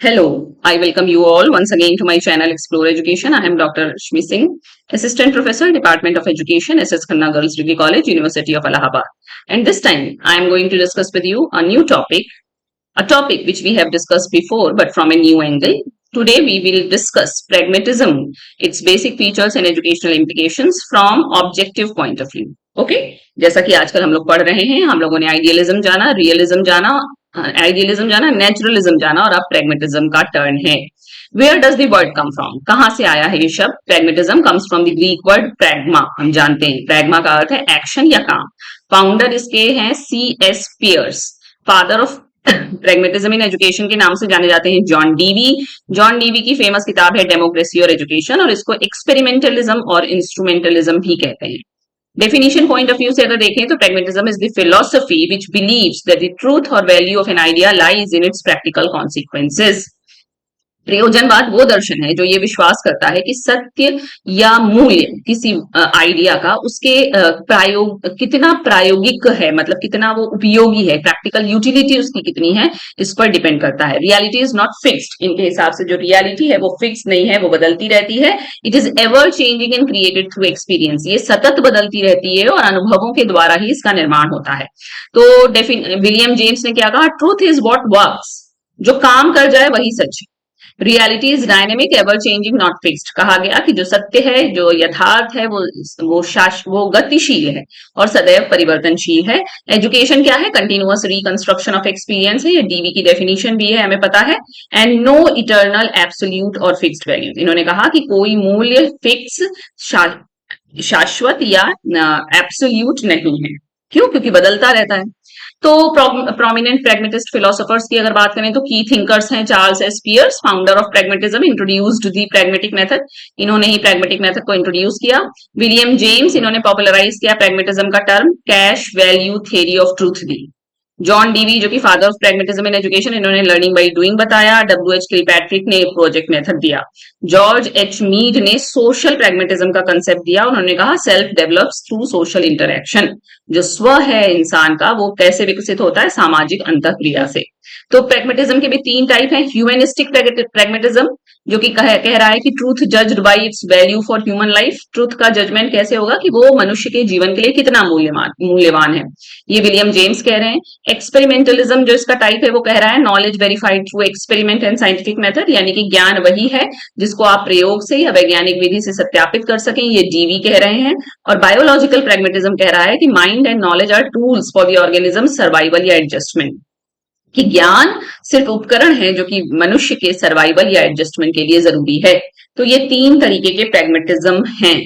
Hello, I welcome you all once again to my channel Explore Education. I am Dr. Rashmi Singh, Assistant Professor, Department of Education, SS Khanna Girls Degree College, University of Allahabad. And this time I am going to discuss with you a new topic, a topic which we have discussed before but from a new angle. Today we will discuss pragmatism, its basic features and educational implications from objective point of view. Okay? जैसा कि आजकल हम लोग पढ़ रहे हैं, हम लोगों ने आइडियलिज्म जाना, रियलिज्म जाना, नेचुरलिज्म जाना और अब प्रेगमेटिज्म का टर्न है. Where does the word come from? कहां से आया है ये शब्द? Pragmatism comes from the Greek word pragma. हम जानते हैं प्रैग्मा का अर्थ है एक्शन या काम. फाउंडर इसके हैं C.S. Peirce. Father of pragmatism in education के नाम से जाने जाते हैं जॉन डीवी. जॉन डीवी की फेमस किताब है डेमोक्रेसी और एजुकेशन, और इसको एक्सपेरिमेंटलिज्म और इंस्ट्रूमेंटलिज्म भी कहते हैं. डेफिनेशन पॉइंट ऑफ व्यू से अगर देखें तो pragmatism is the philosophy which believes that the truth or value of an idea lies in its practical consequences. प्रयोजनवाद वो दर्शन है जो ये विश्वास करता है कि सत्य या मूल्य किसी आइडिया का उसके कितना प्रायोगिक है, मतलब कितना वो उपयोगी है, प्रैक्टिकल यूटिलिटी उसकी कितनी है, इस पर डिपेंड करता है. Reality is not fixed. इनके हिसाब से जो रियलिटी है वो फिक्स नहीं है, वो बदलती रहती है. It is ever changing and created through experience. ये सतत बदलती रहती है और अनुभवों के द्वारा ही इसका निर्माण होता है. तो विलियम जेम्स ने क्या कहा? Truth is what works. जो काम कर जाए वही सच है. Reality is dynamic ever changing not fixed. कहा गया कि जो सत्य है, जो यथार्थ है, वो गतिशील है और सदैव परिवर्तनशील है. एजुकेशन क्या है? कंटिन्यूअस रिकंस्ट्रक्शन ऑफ एक्सपीरियंस है. ये डीवी की डेफिनेशन भी है, हमें पता है. एंड नो इटर्नल एब्सोल्यूट और फिक्स्ड वैल्यू. इन्होंने कहा कि कोई मूल्य फिक्स, शाश्वत या एब्सोल्यूट नहीं है. क्यों? क्योंकि बदलता रहता है. तो प्रोमिनेंट प्रेगमेटिस्ट फिलोसोफर्स की अगर बात करें तो की थिंकर्स हैं Charles S Peirce, founder of pragmatism, introduced the pragmatic method. इन्होंने ही प्रेगमेटिक मेथड को इंट्रोड्यूस किया. विलियम जेम्स, इन्होंने पॉपुलराइज किया प्रेगमेटिज्म का term. Cash value theory of truth दी. जॉन डीवी जो कि father of pragmatism in education, इन्होंने लर्निंग बाय डूइंग बताया. W.H. किलपैट्रिक ने प्रोजेक्ट मेथड दिया. जॉर्ज एच मीड ने सोशल प्रेगमेटिज्म का कंसेप्ट दिया. उन्होंने कहा self develops through social interaction. जो स्व है इंसान का वो कैसे विकसित होता है? सामाजिक अंतःक्रिया से. तो प्रेगमेटिज्म के भी तीन टाइप हैं. ह्यूमनिस्टिक प्रेगमेटिज्म जो कि कह रहा है कि truth judged bye it's value for human life. Truth का जजमेंट कैसे होगा कि वो मनुष्य के जीवन के लिए कितना मूल्यवान है. ये विलियम जेम्स कह रहे हैं. एक्सपेरिमेंटलिज्म जो इसका टाइप है वो कह रहा है knowledge verified through experiment and scientific method, यानी कि ज्ञान वही है जिसको आप प्रयोग से या वैज्ञानिक विधि से सत्यापित कर सकें. ये डीवी कह रहे हैं. और बायोलॉजिकल प्रेगमेटिज्म कह रहा है कि mind and knowledge are tools for the organism survival या एडजस्टमेंट. कि ज्ञान सिर्फ उपकरण है जो कि मनुष्य के सर्वाइवल या एडजस्टमेंट के लिए जरूरी है. तो ये तीन तरीके के प्रेगमेटिज्म हैं.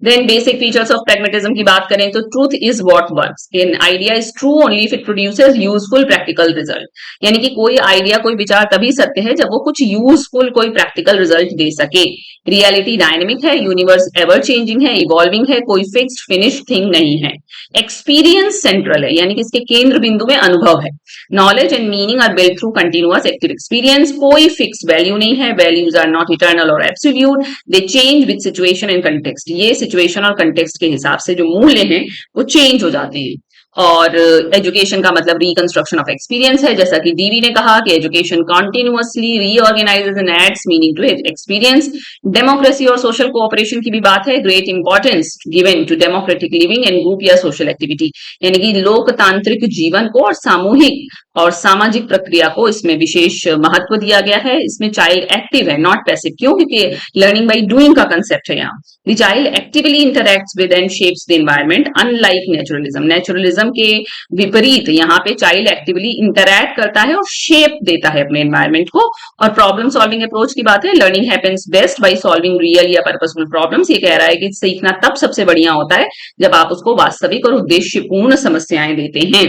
Then basic features of pragmatism की बात करें तो truth is what works. An idea is true only if it produces useful practical result. यानी कि कोई आइडिया, कोई विचार तभी सत्य है जब वो कुछ यूजफुल, कोई प्रैक्टिकल रिजल्ट दे सके. रियलिटी डायनेमिक है, यूनिवर्स एवर चेंजिंग है, इवॉल्विंग है, कोई फिक्स्ड फिनिश थिंग नहीं है. एक्सपीरियंस सेंट्रल है, यानी कि इसके केंद्र बिंदु में अनुभव है. Knowledge and meaning are built through continuous active experience. कोई फिक्स्ड वैल्यू नहीं है. वैल्यूज आर नॉट इटर्नल और absolute. They change with situation and context. ये सिचुएशन और कंटेक्स्ट के हिसाब से जो मूल्य हैं वो चेंज हो जाते हैं. और एजुकेशन का मतलब रिकंस्ट्रक्शन ऑफ एक्सपीरियंस है. जैसा कि डीवी ने कहा कि education continuously reorganises and adds meaning to experience. Democracy और सोशल कोऑपरेशन की भी बात है. Great importance given to democratic living and group या सोशल एक्टिविटी, यानी कि लोकतांत्रिक जीवन को और सामूहिक और सामाजिक प्रक्रिया को इसमें विशेष महत्व दिया गया है. इसमें चाइल्ड एक्टिव है, नॉट पैसिव. क्यों? क्योंकि लर्निंग बाय डूइंग का कंसेप्ट है यहाँ. The child actively interacts with and shapes the environment unlike naturalism. Naturalism के विपरीत यहाँ पे चाइल्ड एक्टिवली इंटरैक्ट करता है और शेप देता है अपने एनवायरनमेंट को. और प्रॉब्लम सॉल्विंग अप्रोच की बात है. Learning happens best by solving real या पर्पसफुल प्रॉब्लम्स. ये कह रहा है कि सीखना तब सबसे बढ़िया होता है जब आप उसको वास्तविक और उद्देश्यपूर्ण समस्याएं देते हैं.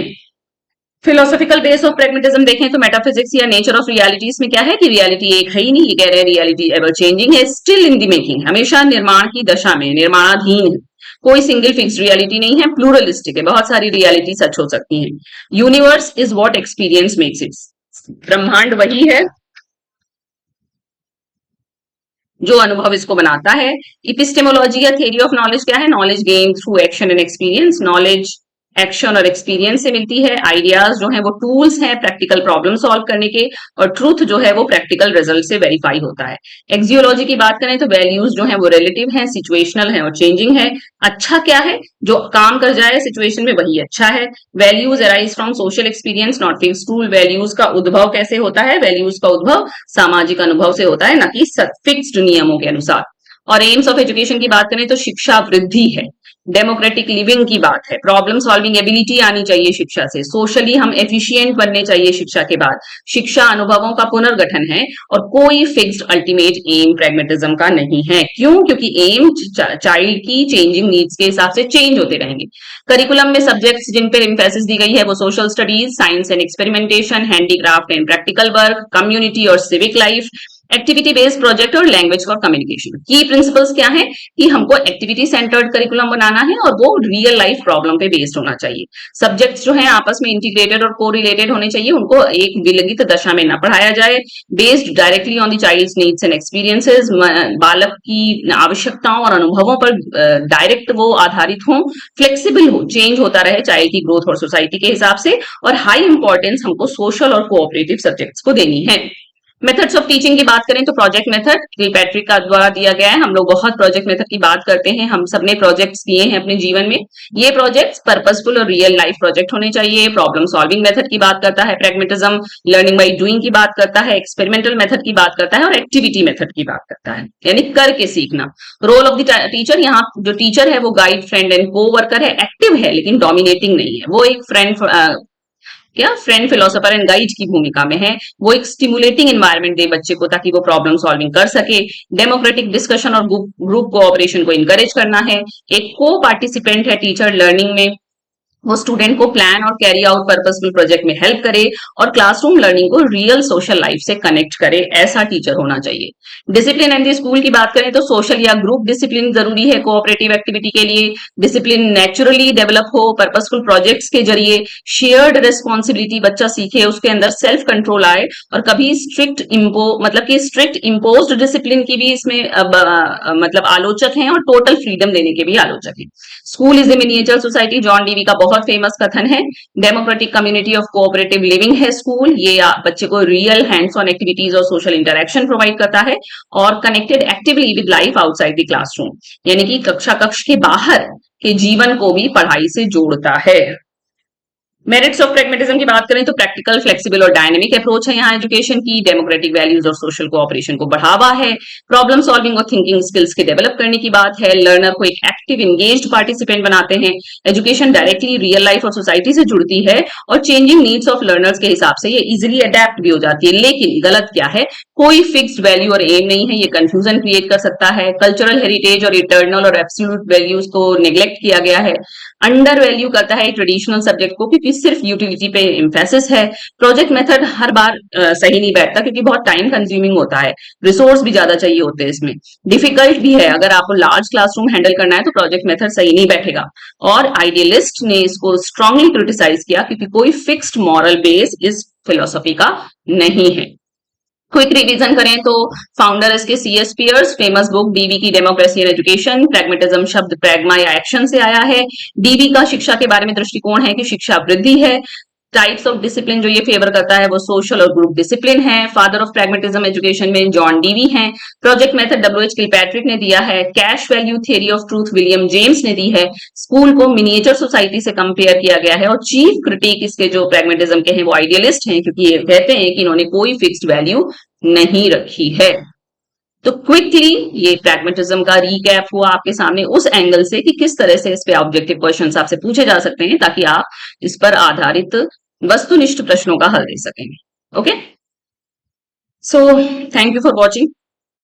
फिलोसॉफिकल बेस ऑफ प्रेगमेटिज्म देखें तो मेटाफिजिक्स या नेचर ऑफ रियलिटीज में क्या है कि रियलिटी एक है ही नहीं. ये कह रहे हैं रियलिटी एवर चेंजिंग है, स्टिल इन द मेकिंग, हमेशा निर्माण की दशा में, निर्माणाधीन है. कोई सिंगल फिक्स रियलिटी नहीं है, प्लूरलिस्टिक है, बहुत सारी रियलिटी सच हो सकती हैं. Universe is what experience makes it. ब्रह्मांड वही है जो अनुभव इसको बनाता है. इपिस्टेमोलॉजी या थ्योरी ऑफ नॉलेज क्या है? Knowledge gain through action and experience. Knowledge action और एक्सपीरियंस से मिलती है, आइडियाज जो है वो टूल्स हैं प्रैक्टिकल प्रॉब्लम सॉल्व करने के, और ट्रूथ जो है वो प्रैक्टिकल रिजल्ट से वेरीफाई होता है। एक्सियोलॉजी की बात करें तो वैल्यूज जो है वो रिलेटिव हैं, सिचुएशनल है और चेंजिंग है। अच्छा क्या है, जो काम कर जाए सिचुएशन में वही अच्छा है। Values arise from social experience not fixed rule. Values का उद्भव कैसे होता है, वैल्यूज का उद्भव सामाजिक अनुभव से होता है, ना कि फिक्स्ड नियमों के अनुसार। और एम्स ऑफ एजुकेशन की बात करें तो शिक्षा वृद्धि है, डेमोक्रेटिक लिविंग की बात है, प्रॉब्लम सॉल्विंग एबिलिटी आनी चाहिए शिक्षा से, सोशली हम एफिशिएंट बनने चाहिए शिक्षा के बाद, शिक्षा अनुभवों का पुनर्गठन है, और कोई फिक्स्ड अल्टीमेट एम प्रैग्मेटिज्म का नहीं है। क्यों? क्योंकि एम चाइल्ड की चेंजिंग नीड्स के हिसाब से चेंज होते रहेंगे। करिकुलम में सब्जेक्ट्स जिन पर इंफेसिस दी गई है वो social studies, science and experimentation, handicraft and practical work, community और civic life, activity based project और लैंग्वेज फॉर कम्युनिकेशन। की प्रिंसिपल्स क्या है कि हमको एक्टिविटी सेंटर्ड करिकुलम बनाना है और वो रियल लाइफ प्रॉब्लम पे बेस्ड होना चाहिए। सब्जेक्ट्स जो है आपस में इंटीग्रेटेड और को रिलेटेड होने चाहिए, उनको एक विलगित दशा में न पढ़ाया जाए। Based directly on the child's needs and experiences, बालक की आवश्यकताओं और अनुभवों पर डायरेक्ट वो आधारित हो, फ्लेक्सिबल हो, चेंज होता रहे चाइल्ड की ग्रोथ और सोसाइटी के हिसाब से, और हाई इंपॉर्टेंस हमको सोशल और कोऑपरेटिव सब्जेक्ट्स को देनी है। मेथड्स ऑफ टीचिंग की बात करें तो प्रोजेक्ट मेथड किलपैट्रिक का द्वारा दिया गया है। हम लोग बहुत प्रोजेक्ट मेथड की बात करते हैं, हम सबने प्रोजेक्ट्स किए हैं अपने जीवन में। ये प्रोजेक्ट्स पर्पसफुल और रियल लाइफ प्रोजेक्ट होने चाहिए। प्रॉब्लम सॉल्विंग मेथड की बात करता है, प्रैग्मेटिज्म लर्निंग बाय डूइंग की बात करता है, एक्सपेरिमेंटल मेथड की बात करता है, और एक्टिविटी मेथड की बात करता है, यानी करके सीखना। रोल ऑफ द टीचर, यहाँ जो टीचर है वो गाइड, फ्रेंड एंड को वर्कर है, एक्टिव है लेकिन डोमिनेटिंग नहीं है। वो एक फ्रेंड फिलोसोफर एंड गाइड की भूमिका में है। वो एक स्टिमुलेटिंग एनवायरनमेंट दे बच्चे को ताकि वो प्रॉब्लम सॉल्विंग कर सके। डेमोक्रेटिक डिस्कशन और ग्रुप कोऑपरेशन को इनकरेज करना है। एक को पार्टिसिपेंट है टीचर लर्निंग में, वो स्टूडेंट को प्लान और कैरी आउट पर्पसफुल प्रोजेक्ट में हेल्प करे और क्लासरूम लर्निंग को रियल सोशल लाइफ से कनेक्ट करे, ऐसा टीचर होना चाहिए। डिसिप्लिन एंड द स्कूल की बात करें तो सोशल या ग्रुप डिसिप्लिन जरूरी है कोऑपरेटिव एक्टिविटी के लिए। डिसिप्लिन नेचुरली डेवलप हो पर्पसफुल प्रोजेक्ट्स के जरिए। शेयर्ड रिस्पॉन्सिबिलिटी बच्चा सीखे, उसके अंदर सेल्फ कंट्रोल आए, और कभी स्ट्रिक्ट इम्पोज्ड डिसिप्लिन की भी इसमें मतलब आलोचक हैं, और टोटल फ्रीडम देने के भी आलोचक हैं। School is a miniature society, John Dewey का बहुत फेमस कथन है। Democratic community of cooperative living है स्कूल, ये बच्चे को रियल हैंड्स ऑन एक्टिविटीज और सोशल इंटरेक्शन प्रोवाइड करता है, और connected actively with life outside the classroom, यानी कि कक्ष के बाहर के जीवन को भी पढ़ाई से जोड़ता है। मेरिट्स ऑफ प्रैग्मेटिज्म की बात करें तो प्रैक्टिकल, फ्लेक्सिबल और डायनेमिक अप्रोच है यहाँ एजुकेशन की। डेमोक्रेटिक वैल्यूज और सोशल कोऑपरेशन को बढ़ावा है। प्रॉब्लम सॉल्विंग और थिंकिंग स्किल्स के डेवलप करने की बात है। लर्नर को एक एक्टिव इंगेज्ड पार्टिसिपेंट बनाते हैं। एजुकेशन डायरेक्टली रियल लाइफ और सोसाइटी से जुड़ती है, और चेंजिंग नीड्स ऑफ लर्नर्स के हिसाब से ये इजिली अडेप्ट भी हो जाती है। लेकिन गलत क्या है, कोई फिक्स्ड वैल्यू और एम नहीं है, ये कंफ्यूजन क्रिएट कर सकता है। कल्चरल हेरिटेज और इटर्नल और एब्सोल्यूट वैल्यूज को नेग्लेक्ट किया गया है। अंडर वैल्यू करता है ट्रेडिशनल सब्जेक्ट को, क्योंकि सिर्फ यूटिलिटी पे एम्फेसिस है। प्रोजेक्ट मेथड हर बार सही नहीं बैठता, क्योंकि बहुत टाइम कंज्यूमिंग होता है, रिसोर्स भी ज्यादा चाहिए होते हैं इसमें, डिफिकल्ट भी है। अगर आपको लार्ज क्लासरूम हैंडल करना है तो प्रोजेक्ट मेथड सही नहीं बैठेगा। और आइडियलिस्ट ने इसको स्ट्रांगली क्रिटिसाइज किया, क्योंकि कोई फिक्स्ड मॉरल बेस इस फिलोसफी का नहीं है। क्विक रिवीजन करें तो फाउंडर इसके CS Peirce, famous book Dewey की डेमोक्रेसी एंड एजुकेशन। प्रैग्मेटिज्म शब्द प्रैग्मा या एक्शन से आया है। डीवी का शिक्षा के बारे में दृष्टिकोण है कि शिक्षा वृद्धि है। टाइप्स ऑफ डिसिप्लिन जो ये फेवर करता है वो सोशल और ग्रुप डिसिप्लिन है। फादर ऑफ प्रैग्मेटिज्म एजुकेशन में जॉन डीवी हैं। प्रोजेक्ट मेथड WH किलपैट्रिक ने दिया है। Cash value theory of truth William James ने दी है। स्कूल को मिनिएचर सोसाइटी से कंपेयर किया गया है, और चीफ क्रिटिक इसके जो प्रैग्मेटिज्म के हैं वो आइडियलिस्ट हैं, क्योंकि ये कहते हैं कि इन्होंने कोई फिक्स्ड वैल्यू नहीं रखी है। तो क्विकली ये प्रैग्मेटिज्म का रीकैप हुआ आपके सामने उस एंगल से कि किस तरह से इस पे ऑब्जेक्टिव क्वेश्चंस आपसे पूछे जा सकते हैं, ताकि आप इस पर आधारित वस्तुनिष्ठ प्रश्नों का हल दे सकें। Okay, so thank you for watching.